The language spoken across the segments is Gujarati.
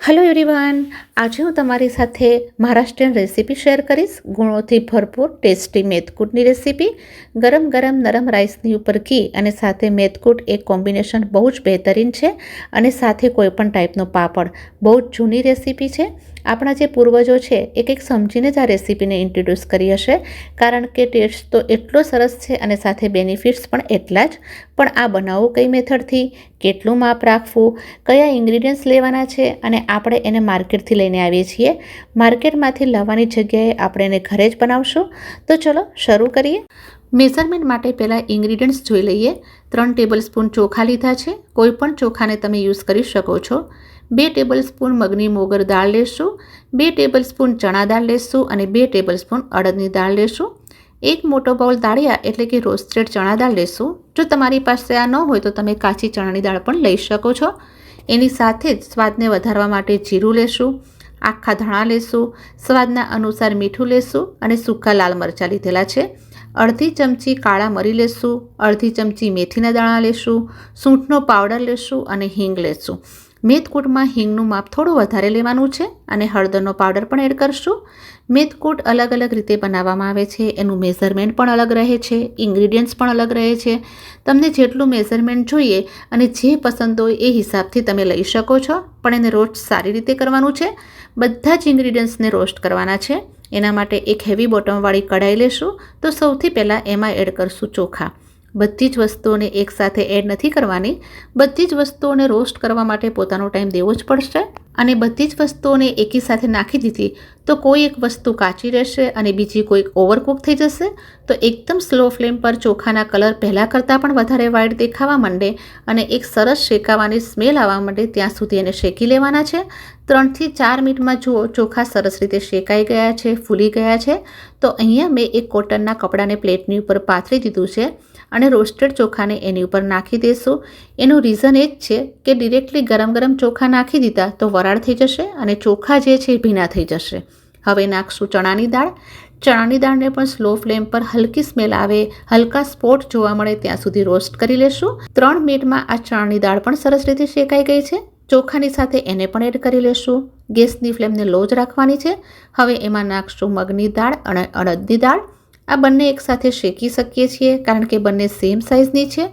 હેલો એવરીવન, આજે હું તમારી સાથે મહારાષ્ટ્રીયન રેસીપી શેર કરીશ. ગુણોથી ભરપૂર ટેસ્ટી મેથકૂટની રેસીપી. ગરમ ગરમ નરમ રાઈસની ઉપર ઘી અને સાથે મેથકૂટ એક કોમ્બિનેશન બહુ જ બહેતરીન છે. અને સાથે કોઈ પણ ટાઈપનો પાપડ. બહુ જ જૂની રેસીપી છે. આપણા જે પૂર્વજો છે એ કંઈક સમજીને જ આ રેસીપીને ઇન્ટ્રોડ્યુસ કરી હશે, કારણ કે ટેસ્ટ તો એટલો સરસ છે અને સાથે બેનિફિટ્સ પણ એટલા જ. પણ આ બનાવવું કઈ મેથડથી, કેટલું માપ રાખવું, કયા ઇન્ગ્રીડિયન્ટ્સ લેવાના છે અને આપણે એને માર્કેટથી લઈને આવીએ છીએ. માર્કેટમાંથી લાવવાની જગ્યાએ આપણે એને ઘરે જ બનાવશું. તો ચલો શરૂ કરીએ. મેઝરમેન્ટ માટે પહેલાં ઇન્ગ્રીડિયન્ટ્સ જોઈ લઈએ. 3 ટેબલસ્પૂન ચોખા લીધા છે. કોઈ પણ ચોખાને તમે યુઝ કરી શકો છો. 2 ટેબલસ્પૂન મગની મોગર દાળ લેશું. 2 ટેબલસ્પૂન ચણા દાળ લેશું અને 2 ટેબલસ્પૂન અડદની દાળ લેશું. 1 મોટો બાઉલ દાળિયા એટલે કે રોસ્ટેડ ચણા દાળ લેશું. જો તમારી પાસે આ ન હોય તો તમે કાચી ચણાની દાળ પણ લઈ શકો છો. એની સાથે જ સ્વાદને વધારવા માટે જીરું લેશું, આખા ધાણા લેશું, સ્વાદના અનુસાર મીઠું લેશું અને સૂકા લાલ મરચાં લીધેલા છે. અડધી ચમચી કાળા મરી લેશું, અડધી ચમચી મેથીના દાણા લેશું, સૂંઠનો પાવડર લેશું અને હિંગ લેશું. મેથકૂટમાં હિંગનું માપ થોડું વધારે લેવાનું છે અને હળદરનો પાવડર પણ એડ કરશું. મેથકૂટ અલગ અલગ રીતે બનાવવામાં આવે છે. એનું મેઝરમેન્ટ પણ અલગ રહે છે, ઇન્ગ્રીડિયન્ટ્સ પણ અલગ રહે છે. તમને જેટલું મેઝરમેન્ટ જોઈએ અને જે પસંદ હોય એ હિસાબથી તમે લઈ શકો છો. પણ એને રોસ્ટ સારી રીતે કરવાનું છે. બધા જ ઇન્ગ્રીડિયન્ટ્સને રોસ્ટ કરવાના છે. એના માટે એક હેવી બોટમવાળી કઢાઈ લેશું. તો સૌથી પહેલાં એમાં એડ કરશું ચોખા. બધી જ વસ્તુઓને એકસાથે એડ નથી કરવાની. બધી જ વસ્તુઓને રોસ્ટ કરવા માટે પોતાનો ટાઈમ દેવો જ પડશે. અને બધી જ વસ્તુઓને એકી સાથે નાખી દીધી તો કોઈ એક વસ્તુ કાચી રહેશે અને બીજી કોઈક ઓવરકુક થઈ જશે. તો એકદમ સ્લો ફ્લેમ પર ચોખાના કલર પહેલાં કરતાં પણ વધારે વ્હાઈટ દેખાવા માંડે અને એક સરસ શેકાવાની સ્મેલ આવવા માંડે ત્યાં સુધી એને શેકી લેવાના છે. 3 થી 4 મિનિટમાં જુઓ ચોખા સરસ રીતે શેકાઈ ગયા છે, ફૂલી ગયા છે. તો અહીંયા મેં એક કોટનના કપડાને પ્લેટની ઉપર પાથરી દીધું છે અને રોસ્ટેડ ચોખાને એની ઉપર નાખી દઈશું. એનું રીઝન એ જ છે કે ડિરેક્ટલી ગરમ ગરમ ચોખા નાખી દીધા તો વરાળ થઈ જશે અને ચોખા જે છે એ ભીના થઈ જશે. હવે નાખશું ચણાની દાળ. ચણાની દાળને પણ સ્લો ફ્લેમ પર હલકી સ્મેલ આવે, હલકા સ્પોટ જોવા મળે ત્યાં સુધી રોસ્ટ કરી લેશું. 3 મિનિટમાં આ ચણાની દાળ પણ સરસ રીતે શેકાઈ ગઈ છે. ચોખાની સાથે એને પણ એડ કરી લેશું. ગેસની ફ્લેમને લો જ રાખવાની છે. હવે એમાં નાખશું મગની દાળ અને અડદની દાળ. આ બંને એકસાથે શેકી શકીએ છીએ કારણ કે બંને સેમ સાઇઝની છે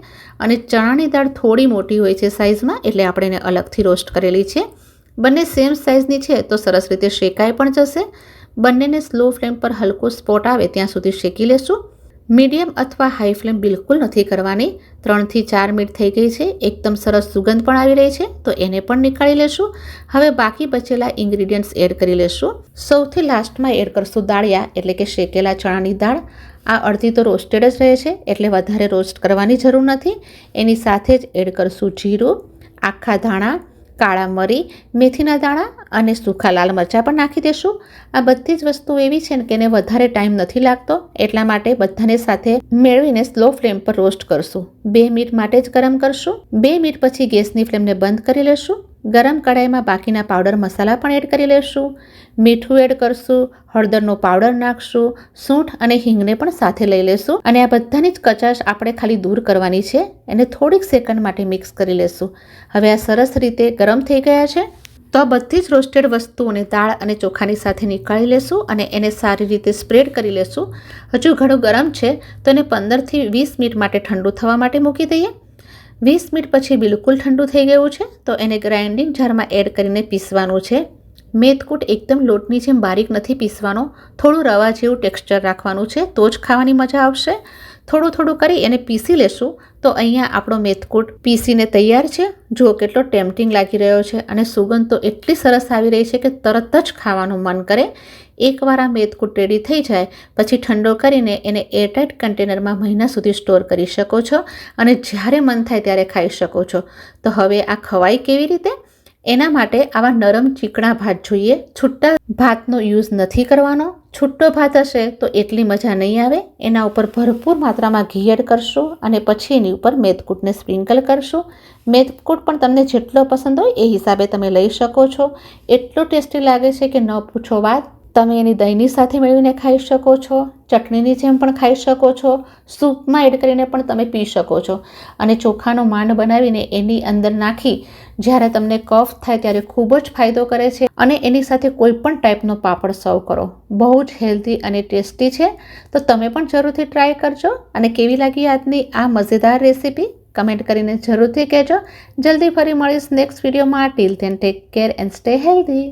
અને ચણાની દાળ થોડી મોટી હોય છે સાઇઝમાં, એટલે આપણે એને અલગથી રોસ્ટ કરેલી છે. બંને સેમ સાઇઝની છે તો સરસ રીતે શેકાઈ પણ જશે. બંનેને સ્લો ફ્લેમ પર હલકો સ્પોટ આવે ત્યાં સુધી શેકી લેશું. મીડિયમ અથવા હાઈ ફ્લેમ બિલકુલ નથી કરવાની. 3 થી 4 મિનિટ થઈ ગઈ છે. એકદમ સરસ સુગંધ પણ આવી રહી છે તો એને પણ નીકાળી લેશું. હવે બાકી બચેલા ઇન્ગ્રીડિયન્ટ્સ એડ કરી લેશું. સૌથી લાસ્ટમાં એડ કરશું દાળિયા એટલે કે શેકેલા ચણાની દાળ. આ અડધી તો રોસ્ટેડ જ રહે છે એટલે વધારે રોસ્ટ કરવાની જરૂર નથી. એની સાથે જ એડ કરશું જીરું, આખા ધાણા, કાળા મરી, મેથીના દાણા અને સૂકા લાલ મરચાં પણ નાખી દેશું. આ બધી જ વસ્તુ એવી છે ને કે એને વધારે ટાઈમ નથી લાગતો, એટલા માટે બધાને સાથે મેળવીને સ્લો ફ્લેમ પર રોસ્ટ કરશું. 2 મિનિટ માટે જ ગરમ કરશું. 2 મિનિટ પછી ગેસની ફ્લેમને બંધ કરી લેશું. ગરમ કઢાઈમાં બાકીના પાવડર મસાલા પણ એડ કરી લેશું. મીઠું એડ કરશું, હળદરનો પાવડર નાખશું, સૂંઠ અને હિંગને પણ સાથે લઈ લેશું અને આ બધાની જ કચાશ આપણે ખાલી દૂર કરવાની છે. એને થોડીક સેકન્ડ માટે મિક્સ કરી લેશું. હવે આ સરસ રીતે ગરમ થઈ ગયા છે તો આ બધી જ રોસ્ટેડ વસ્તુઓને દાળ અને ચોખાની સાથે નીકાળી લેશું અને એને સારી રીતે સ્પ્રેડ કરી લેશું. હજુ ઘણું ગરમ છે તો એને 15 થી 20 મિનિટ માટે ઠંડુ થવા માટે મૂકી દઈએ. 20 મિનિટ પછી બિલકુલ ઠંડુ થઈ ગયું છે તો એને ગ્રાઇન્ડિંગ જારમાં એડ કરીને પીસવાનું છે. મેથકૂટ એકદમ લોટની જેમ બારીક નથી પીસવાનો, થોડું રવા જેવું ટેક્સચર રાખવાનું છે તો જ ખાવાની મજા આવશે. થોડું થોડું કરી એને પીસી લેશું. તો અહીંયા આપણો મેથકૂટ પીસીને તૈયાર છે. જુઓ કેટલો ટેમ્પટિંગ લાગી રહ્યો છે અને સુગંધ તો એટલી સરસ આવી રહી છે કે તરત જ ખાવાનું મન કરે. એકવાર આ મેથકૂટ રેડી થઈ જાય પછી ઠંડો કરીને એને એરટાઇટ કન્ટેનરમાં મહિના સુધી સ્ટોર કરી શકો છો અને જ્યારે મન થાય ત્યારે ખાઈ શકો છો. તો હવે આ ખવાય કેવી રીતે? એના માટે આવા નરમ ચીકણા ભાત જોઈએ. છૂટા ભાતનો યુઝ નથી કરવાનો. છૂટો ભાત હશે તો એટલી મજા નહીં આવે. એના ઉપર ભરપૂર માત્રામાં ઘી એડ કરશું અને પછી એની ઉપર મેથકૂટને સ્પ્રિંકલ કરશું. મેથકૂટ પણ તમને જેટલો પસંદ હોય એ હિસાબે તમે લઈ શકો છો. એટલો ટેસ્ટી લાગે છે કે ન પૂછો વાત. તમે એની દહીંની સાથે મેળવીને ખાઈ શકો છો, ચટણીની જેમ પણ ખાઈ શકો છો, સૂપમાં એડ કરીને પણ તમે પી શકો છો. અને ચોખાનો માંડ બનાવીને એની અંદર નાખી જ્યારે તમને કફ થાય ત્યારે ખૂબ જ ફાયદો કરે છે. અને એની સાથે કોઈ પણ ટાઈપનો પાપડ સર્વ કરો. બહુ જ હેલ્ધી અને ટેસ્ટી છે. તો તમે પણ જરૂરથી ટ્રાય કરજો. અને કેવી લાગી આજની આ મજેદાર રેસીપી કમેન્ટ કરીને જરૂરથી કહેજો. જલ્દી ફરી મળીશ નેક્સ્ટ વિડીયોમાં. Till then take care and stay healthy.